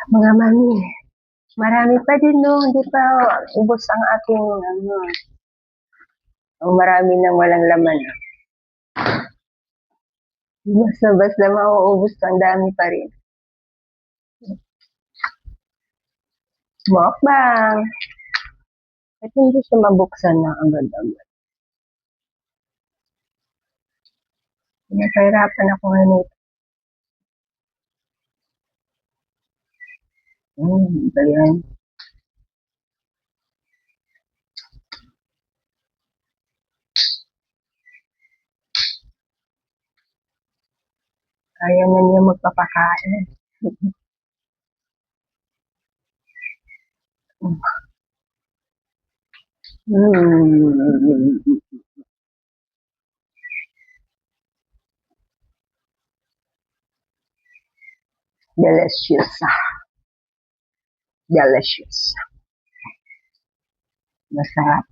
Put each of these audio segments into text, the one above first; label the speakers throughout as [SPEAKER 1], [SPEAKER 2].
[SPEAKER 1] Mga mami, marami pa din no, hindi pa ubos ang aking ang marami ng walang laman. Basta-basta mauubos ko, ang dami pa rin. Mukbang! At hindi siya mabuksan na agad-agad. Pinapahirapan ako ngayon ito. Ba yan? Kaya na niya magpapakain. Delicious. Delicious. Masarap.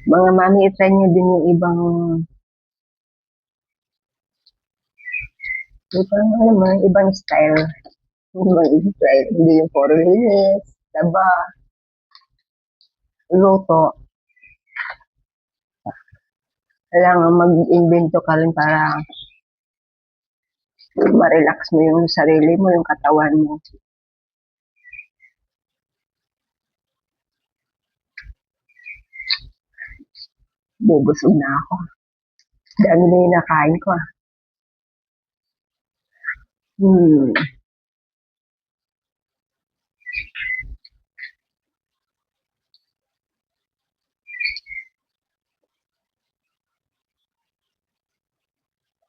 [SPEAKER 1] Mga mami, itry nyo din yung ibang ibang style. Ibang style. Hindi yung puro linis, taba, luto. Kailangan mag-invento ka rin para ma-relax mo yung sarili mo, yung katawan mo. Bubusog na ako. Dami na yung nakain ko.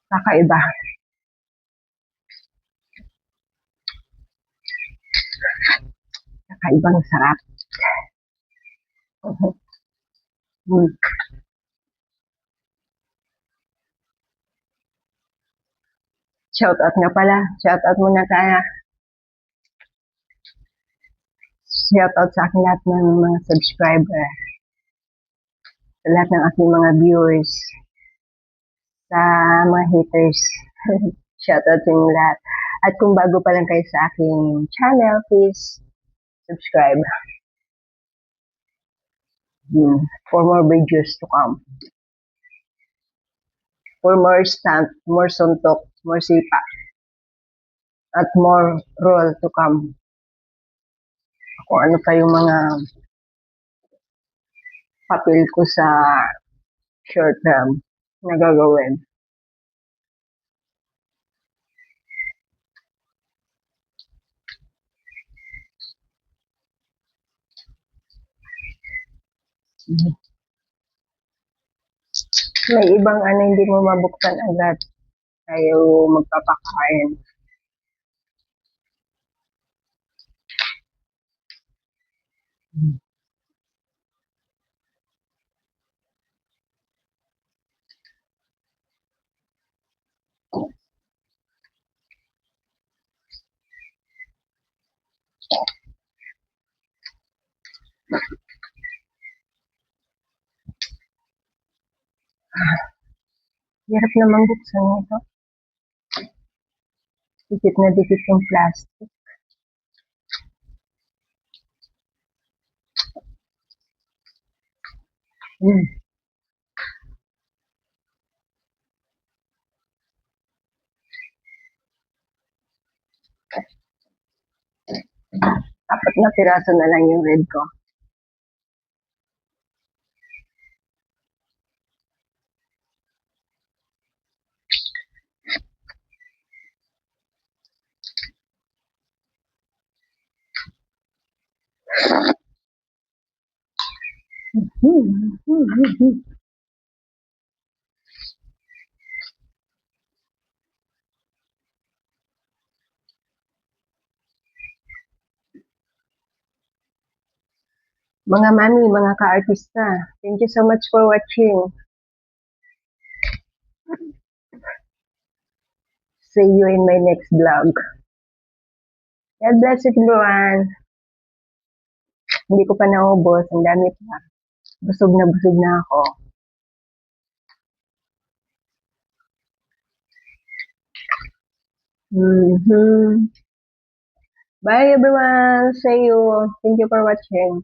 [SPEAKER 1] Kakaiba. Kakaibang sarap. Shout out nga pala. Shout out muna tayo. Shout out sa aking lahat ng mga subscriber. Sa lahat ng aking mga viewers. Sa mga haters. Shout out sa inyo lahat. At kung bago pa lang kayo sa aking channel, please subscribe. For more videos to come. For more stunt, more suntok, more sipa. At more roll to come. Kung ano pa yung mga papel ko sa short term na gagawin. May ibang hindi mo mabuksan agad. Ayaw magpapakain. Hirap naman buksan ito. Dikit na dikit yung plastic. Apat na piraso na lang yung red ko. Mga mami, mga ka-artista, thank you so much for watching. See you in my next vlog. God bless everyone. Hindi ko pa naubos. Ang dami pa. Busog na ako. Mhm. Bye everyone. See you. Thank you for watching.